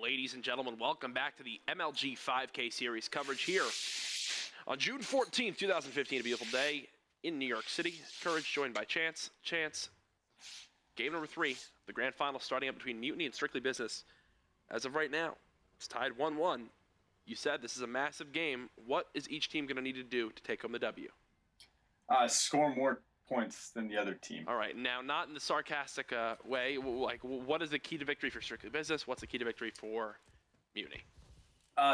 Ladies and gentlemen, welcome back to the MLG 5K series coverage here on June 14th, 2015, a beautiful day in New York City. Courage joined by Chance. Chance, game number 3, the grand final starting up between Mutiny and Strictly Business. As of right now, it's tied 1-1. You said this is a massive game. What is each team going to need to do to take home the W? Score more points than the other team. All right, now not in the sarcastic way. Like, what is the key to victory for Strictly Business? What's the key to victory for Mutiny?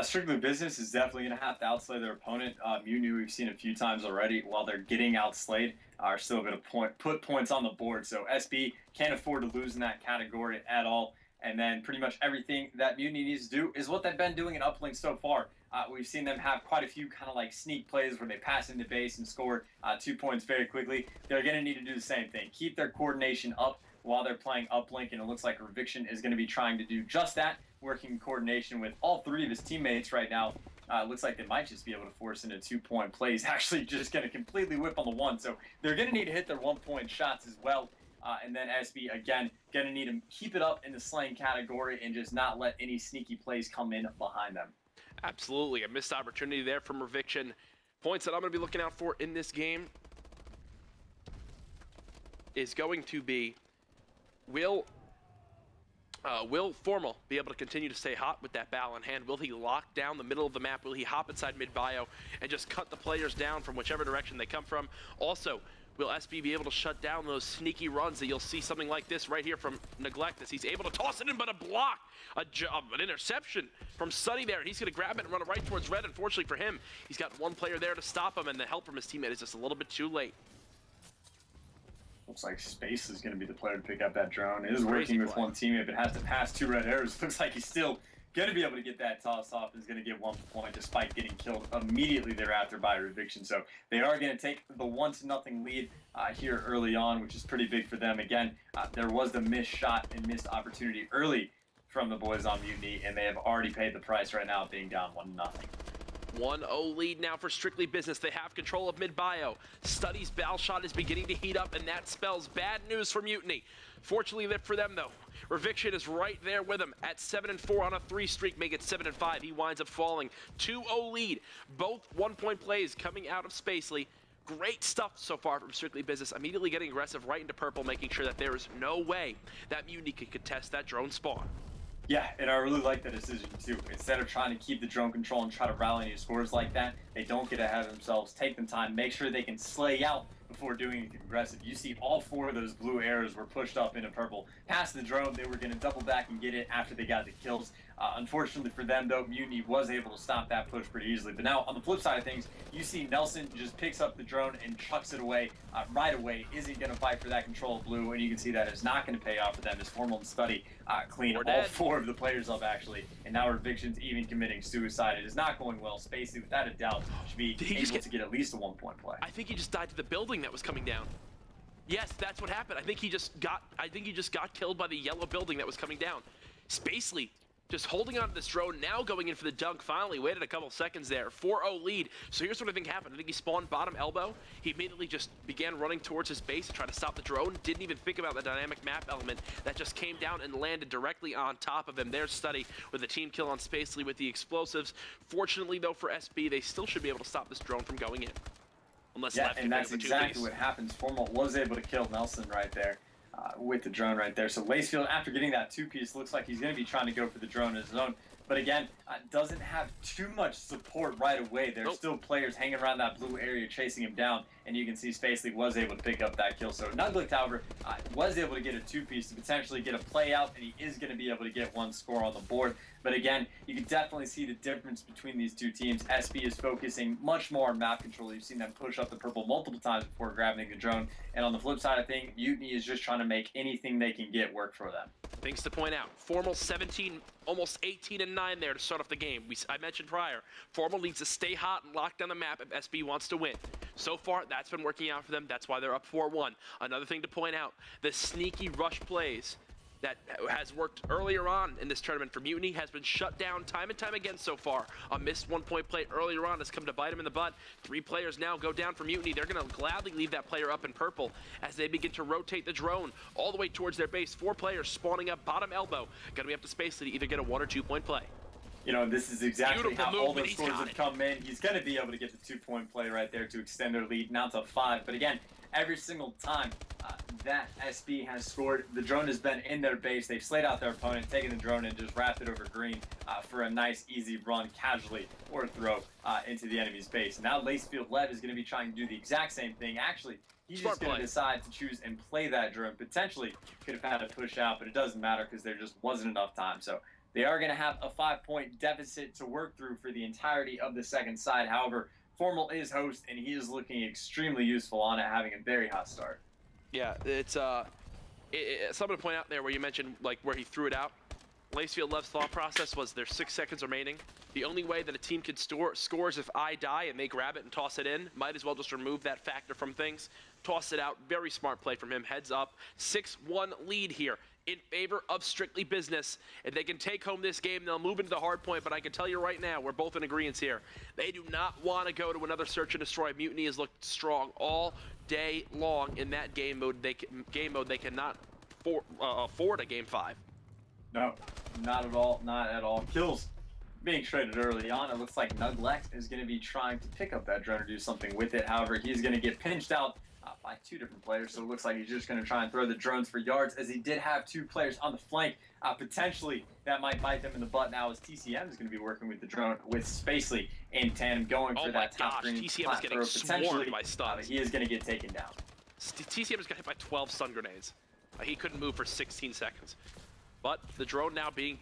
Strictly Business is definitely going to have to outslay their opponent. Mutiny, we've seen a few times already, while they're getting outslayed, are still going to put points on the board. So SB can't afford to lose in that category at all. And then pretty much everything that Mutiny needs to do is what they've been doing in Uplink so far. We've seen them have quite a few kind of like sneak plays where they pass into base and score 2 points very quickly. They're going to need to do the same thing. Keep their coordination up while they're playing Uplink, and it looks like Reviction is going to be trying to do just that, working in coordination with all 3 of his teammates right now. Looks like they might just be able to force into 2-point plays. Actually just going to completely whip on the 1. So they're going to need to hit their 1-point shots as well. And then SB, again, going to need to keep it up in the slaying category and just not let any sneaky plays come in behind them. Absolutely. A missed opportunity there from Reviction. Points that I'm going to be looking out for in this game is going to be, will Formal be able to continue to stay hot with that ball in hand? Will he lock down the middle of the map? Will he hop inside mid-bio and just cut the players down from whichever direction they come from? Also, will SB be able to shut down those sneaky runs that you'll see something like this right here from Neglect, as he's able to toss it in, but a block, an interception from Sunny there. He's going to grab it and run it right towards Red. Unfortunately for him, he's got 1 player there to stop him, and the help from his teammate is just a little bit too late. Looks like Space is going to be the player to pick up that drone. It is working with 1 teammate, but has to pass 2 red arrows. Looks like he's still going to be able to get that toss off. Is going to get 1 point despite getting killed immediately thereafter by Reviction. So they are going to take the 1-0 lead here early on, which is pretty big for them. Again, there was the missed shot and missed opportunity early from the boys on Mutiny, and they have already paid the price right now, being down 1-0. 1-0 lead now for Strictly Business. They have control of mid-bio. Study's ball shot is beginning to heat up, and that spells bad news for Mutiny. Fortunately for them, though, Reviction is right there with him at 7-4 on a 3 streak, make it 7-5. He winds up falling. 2-0 lead. Both 1-point plays coming out of Spacely. Great stuff so far from Strictly Business. Immediately getting aggressive right into purple, making sure that there is no way that Mutiny could contest that drone spawn. Yeah, and I really like that decision too. Instead of trying to keep the drone control and try to rally any scores like that, they don't get ahead of themselves, take them time, make sure they can slay out before doing anything aggressive. You see all 4 of those blue arrows were pushed up into purple. Past the drone, they were going to double back and get it after they got the kills. Unfortunately for them, though, Mutiny was able to stop that push pretty easily. But now, on the flip side of things, you see Nelson just picks up the drone and chucks it away right away. Isn't going to fight for that control of blue, and you can see that it's not going to pay off for them as Formal and Study clean all 4 of the players up, actually. And now Reviction's even committing suicide. It is not going well. Spacey, without a doubt, should be able to get at least a 1-point play. I think he just died to the building that was coming down. Yes, that's what happened. I think he just got killed by the yellow building that was coming down. Spacely just holding on to this drone, now going in for the dunk. Finally waited a couple seconds there. 4-0 lead. So here's what I think happened. I think he spawned bottom elbow. He immediately just began running towards his base to try to stop the drone. Didn't even think about the dynamic map element that just came down and landed directly on top of him. There's Study with a team kill on Spacely with the explosives. Fortunately, though, for SB, they still should be able to stop this drone from going in. Unless yeah, and that's exactly what happens. Formal was able to kill Nelson right there. With the drone right there. So Lacefield, after getting that 2-piece, looks like he's going to be trying to go for the drone as his own. But again, doesn't have too much support right away. There's still players hanging around that blue area chasing him down, and you can see Spacely was able to pick up that kill. So Neglect, however, was able to get a 2-piece to potentially get a play out, and he is going to be able to get 1 score on the board. But again, you can definitely see the difference between these 2 teams. SB is focusing much more on map control. You've seen them push up the purple multiple times before grabbing the drone. And on the flip side of things, Mutiny is just trying to make anything they can get work for them. Things to point out. Formal 17, almost 18-9 there to start off the game. I mentioned prior, Formal needs to stay hot and lock down the map if SB wants to win. So far, that's been working out for them. That's why they're up 4-1. Another thing to point out, the sneaky rush plays that has worked earlier on in this tournament for Mutiny has been shut down time and time again so far. A missed 1-point play earlier on has come to bite him in the butt. 3 players now go down for Mutiny. They're going to gladly leave that player up in purple as they begin to rotate the drone all the way towards their base. 4 players spawning up bottom elbow. Going to be up to Spacely to either get a 1 or 2-point play. You know, this is exactly Beautiful how all movement. those scores have come in. He's going to be able to get the 2-point play right there to extend their lead now to 5. But again, every single time that SB has scored, the drone has been in their base. They've slayed out their opponent, taken the drone and just wrapped it over green for a nice, easy run casually or throw into the enemy's base. Now Lacefield Lev is going to be trying to do the exact same thing. Actually, he's just going to decide to choose and play that drone. Potentially could have had a push out, but it doesn't matter because there just wasn't enough time. So they are going to have a 5-point deficit to work through for the entirety of the second side. However, Formal is host, and he is looking extremely useful on it, having a very hot start. Yeah, it's something to point out there where you mentioned like where he threw it out. Lacefield Lev's thought process was there's 6 seconds remaining. The only way that a team can score is if I die and they grab it and toss it in. Might as well just remove that factor from things. Toss it out. Very smart play from him. Heads up. 6-1 lead here in favor of Strictly Business. If they can take home this game, they'll move into the hard point, but I can tell you right now, we're both in agreement here. They do not want to go to another search and destroy. Mutiny has looked strong all day long in that game mode. They cannot afford a game 5. No, not at all, not at all. Kills being traded early on. It looks like Nuglect is going to be trying to pick up that drone or do something with it. However, he's going to get pinched out by 2 different players, so it looks like he's just going to try and throw the drones for yards, as he did have 2 players on the flank. Potentially, that might bite them in the butt now, as TCM is going to be working with the drone with Spacely in tandem, going for that top green TCM is getting swarmed by stuns. He is going to get taken down. TCM just got hit by 12 stun grenades. He couldn't move for 16 seconds. But the drone now being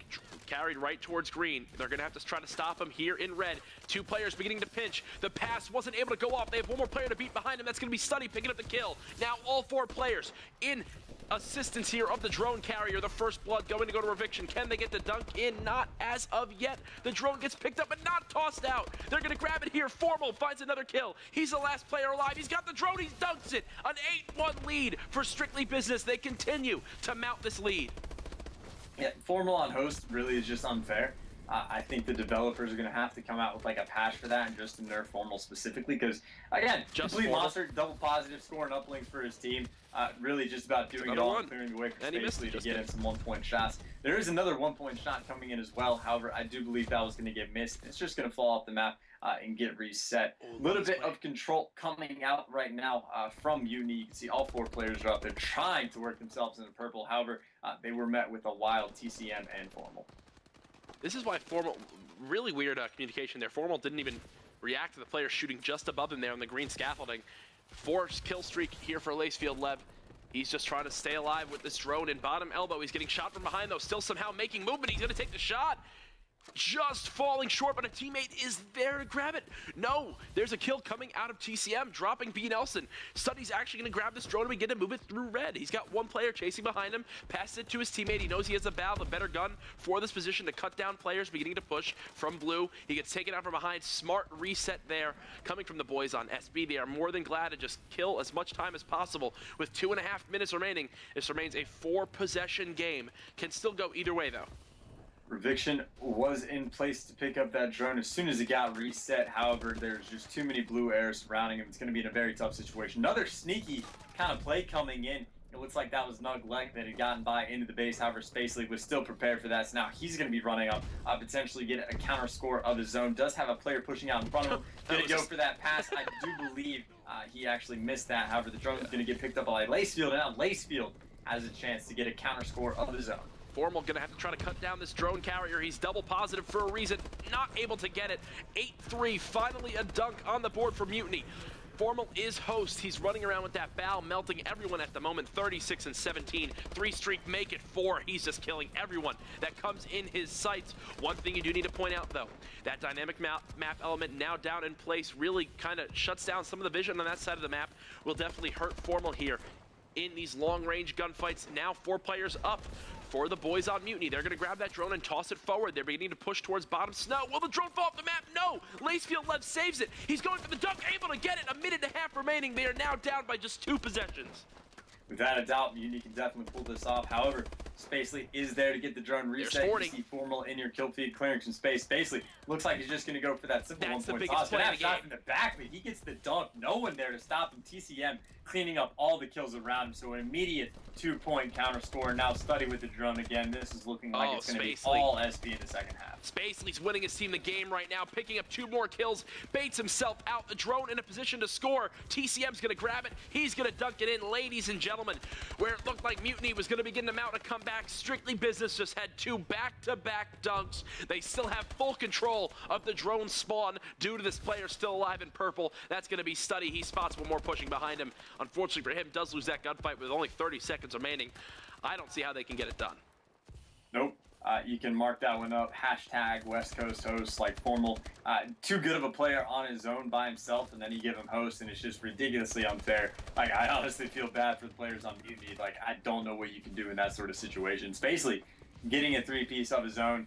carried right towards green. They're going to have to try to stop him here in red. 2 players beginning to pinch. The pass wasn't able to go off. They have 1 more player to beat behind him. That's going to be Study picking up the kill. Now all 4 players in assistance here of the drone carrier. The first blood going to go to Reviction. Can they get the dunk in? Not as of yet. The drone gets picked up and not tossed out. They're going to grab it here. Formal finds another kill. He's the last player alive. He's got the drone. He dunks it. An 8-1 lead for Strictly Business. They continue to mount this lead. Yeah, Formal on host really is just unfair. I think the developers are going to have to come out with like a patch for that and just to nerf Formal specifically, because again, complete monster, double positive, scoring uplinks for his team. Really just about doing it all and clearing the way for Spacely to get in some 1-point shots. There is another 1-point shot coming in as well. However, I do believe that was going to get missed. It's just going to fall off the map and get reset. A little bit of control coming out right now from Mutiny. You can see all 4 players are out there trying to work themselves into purple. However, they were met with a wild TCM and Formal. This is why Formal, really weird communication there. Formal didn't even react to the player shooting just above him there on the green scaffolding. 4 kill streak here for Lacefield Lev. He's just trying to stay alive with this drone in bottom elbow. He's getting shot from behind though, still somehow making movement. He's gonna take the shot. Just falling short, but a teammate is there to grab it. No, there's a kill coming out of TCM, dropping B. Nelson. Study's actually going to grab this drone and begin to move it through red. He's got 1 player chasing behind him, passes it to his teammate. He knows he has a bow, the better gun for this position to cut down players, beginning to push from blue. He gets taken out from behind. Smart reset there coming from the boys on SB. They are more than glad to just kill as much time as possible. With 2.5 minutes remaining, this remains a 4-possession game. Can still go either way, though. Reviction was in place to pick up that drone as soon as it got reset. However, there's just too many blue airs surrounding him. It's going to be in a very tough situation. Another sneaky kind of play coming in. It looks like that was Nuglect that had gotten by into the base. However, Spacely was still prepared for that. So now he's going to be running up, potentially get a counter score of his own. Does have a player pushing out in front of him. Going to go for that pass. I do believe he actually missed that. However, the drone is going to get picked up by Lacefield. And now Lacefield has a chance to get a counter score of his own. Formal gonna have to try to cut down this drone carrier. He's double positive for a reason. Not able to get it. 8-3, finally a dunk on the board for Mutiny. Formal is host. He's running around with that bow, melting everyone at the moment. 36 and 17. 3 streak, make it 4. He's just killing everyone that comes in his sights. One thing you do need to point out, though, that dynamic map element now down in place really kind of shuts down some of the vision on that side of the map. Will definitely hurt Formal here in these long-range gunfights. Now 4 players up for the boys on Mutiny. They're going to grab that drone and toss it forward. They're beginning to push towards bottom snow. Will the drone fall off the map? No! Lacefield Lev saves it. He's going for the dunk, able to get it. 1.5 minutes remaining. They are now down by just 2 possessions. Without a doubt, Mutiny can definitely pull this off. However, Spacely is there to get the drone reset. There's 40. You see Formal in your kill feed, clearing some space. Spacely looks like he's just going to go for that simple That's the 1-point biggest toss. play But of the that shot game. from the back, but he gets the dunk. No one there to stop him. TCM cleaning up all the kills around him. So an immediate 2-point counter score. Now Study with the drone again. This is looking like it's going to be all SB in the second half. Spacely's winning his team the game right now, picking up 2 more kills, baits himself out. The drone in a position to score. TCM's going to grab it. He's going to dunk it in, ladies and gentlemen. Where it looked like Mutiny was going to begin to mount a comeback, Strictly Business just had 2 back-to-back dunks. They still have full control of the drone spawn due to this player still alive in purple. That's going to be Study. He spots one more pushing behind him. Unfortunately for him, does lose that gunfight with only 30 seconds remaining. I don't see how they can get it done. Nope. You can mark that one up. Hashtag West Coast host, like Formal. Too good of a player on his own by himself, and then you give him host, and it's just ridiculously unfair. Like, I honestly feel bad for the players on Mutiny. Like, I don't know what you can do in that sort of situation. Spacely getting a 3-piece of his own.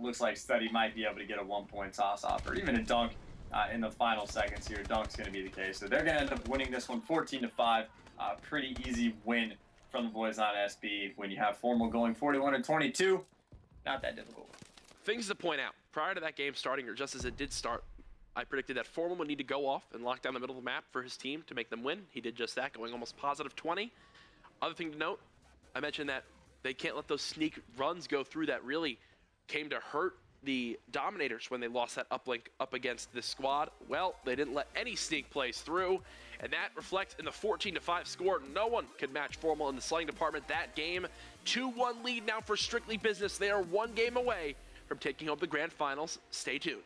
Looks like Study might be able to get a 1-point toss off, or even a dunk in the final seconds here. Dunk's going to be the case. So they're going to end up winning this one 14-5. Pretty easy win from the boys on SB when you have Formal going 41-22. Not that difficult. Things to point out. Prior to that game starting, or just as it did start, I predicted that Formal would need to go off and lock down the middle of the map for his team to make them win. He did just that, going almost positive 20. Other thing to note, I mentioned that they can't let those sneak runs go through. That really came to hurt the Dominators when they lost that uplink up against this squad. Well, they didn't let any sneak plays through, and that reflects in the 14-5 score. No one could match Formal in the slaying department that game. 2-1 lead now for Strictly Business. They are 1 game away from taking home the grand finals. Stay tuned.